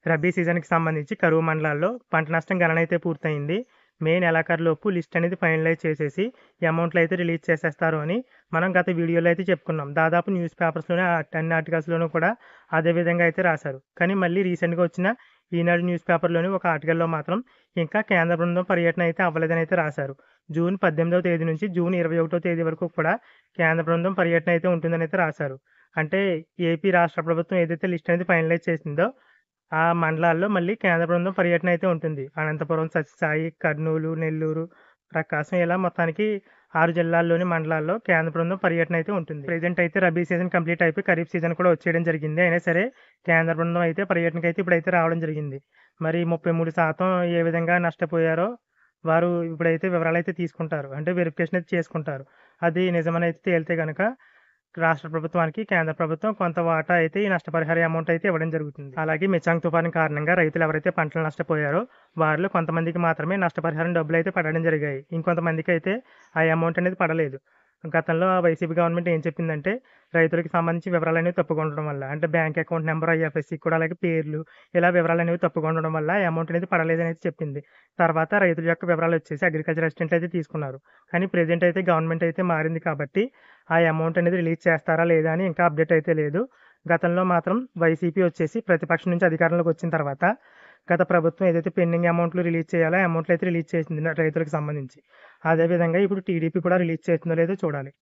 రబీ సీజన్‌కి సంబంధించి కరువు మండలాల్లో పంట నష్టం గణన అయితే పూర్తయింది. మే నెలాఖరులోపు లిస్ట్ అనేది ఫైనలైజ్ చేసేసి అమౌంట్లు అయితే రిలీజ్ చేసేస్తారు అని మనం గత వీడియోలో అయితే చెప్పుకున్నాం. దాదాపు న్యూస్ పేపర్స్‌లోనే అన్ని ఆర్టికల్స్‌లోనూ కూడా అదే విధంగా అయితే రాశారు. కానీ మళ్ళీ రీసెంట్‌గా వచ్చిన ఈనాడు న్యూస్ పేపర్‌లోని ఒక ఆర్టికల్‌లో మాత్రం ఇంకా కేంద్ర బృందం పర్యటన అయితే అవ్వలేదని అయితే రాశారు. జూన్ 18వ తేదీ నుంచి జూన్ 21వ తేదీ వరకు కూడా కేంద్ర బృందం పర్యటన అయితే ఉంటుందని అయితే రాశారు. అంటే ఏపీ రాష్ట్ర ప్రభుత్వం ఏదైతే లిస్ట్ అనేది ఫైనలైజ్ చేసిందో ఆ మండలాల్లో మళ్ళీ కేంద్ర బృందం పర్యటన అయితే ఉంటుంది. అనంతపురం, సత్యసాయి, కర్నూలు, నెల్లూరు, ప్రకాశం ఇలా మొత్తానికి 6 జిల్లాల్లోని మండలాల్లో కేంద్ర బృందం పర్యటన అయితే ఉంటుంది. ప్రెజెంట్ అయితే రబీ సీజన్ కంప్లీట్ అయిపోయి ఖరీఫ్ సీజన్ కూడా వచ్చేయడం జరిగింది. అయినా సరే కేంద్ర బృందం అయితే పర్యటనకైతే ఇప్పుడైతే రావడం జరిగింది. మరి 33% ఏ విధంగా నష్టపోయారో వారు ఇప్పుడైతే వివరాలైతే తీసుకుంటారు. అంటే వెరిఫికేషన్ అయితే చేసుకుంటారు. అది నిజమని అయితే తేలితే గనక రాష్ట్ర ప్రభుత్వానికి, కేంద్ర ప్రభుత్వం కొంత వాటా అయితే ఈ నష్టపరిహార అమౌంట్ అయితే ఇవ్వడం జరుగుతుంది. అలాగే మిచాంగ్ తుఫాను కారణంగా రైతులు ఎవరైతే పంటలు నష్టపోయారో వారిలో కొంతమందికి మాత్రమే నష్టపరిహారం డబ్బులు అయితే పడడం జరిగాయి. ఇంకొంతమందికి అయితే ఆ అమౌంట్ అనేది పడలేదు. గతంలో ఆ వైసీపీ గవర్నమెంట్ ఏం చెప్పిందంటే రైతులకు సంబంధించి వివరాలనేవి తప్పుగా ఉండడం వల్ల అంటే బ్యాంక్ అకౌంట్ నెంబర్, ఐఎఫ్ఎస్సి కూడా అలాగే పేర్లు ఇలా వివరాలనేవి తప్పుగా ఉండడం వల్ల అమౌంట్ అనేది పడలేదని అయితే చెప్పింది. తర్వాత రైతుల యొక్క వివరాలు వచ్చేసి అగ్రికల్చర్ అసిస్టెంట్లు అయితే తీసుకున్నారు. కానీ ప్రెజెంట్ అయితే గవర్నమెంట్ అయితే మారింది కాబట్టి ఆ అమౌంట్ అనేది రిలీజ్ చేస్తారా లేదా అని ఇంకా అప్డేట్ అయితే లేదు. గతంలో మాత్రం వైసీపీ వచ్చేసి ప్రతిపక్షం నుంచి అధికారంలోకి వచ్చిన తర్వాత గత ప్రభుత్వం ఏదైతే పెండింగ్ అమౌంట్లు రిలీజ్ చేయాలో ఆ అమౌంట్లు అయితే రిలీజ్ చేసింది రైతులకు సంబంధించి. అదేవిధంగా ఇప్పుడు టీడీపీ కూడా రిలీజ్ చేస్తుందో లేదో చూడాలి.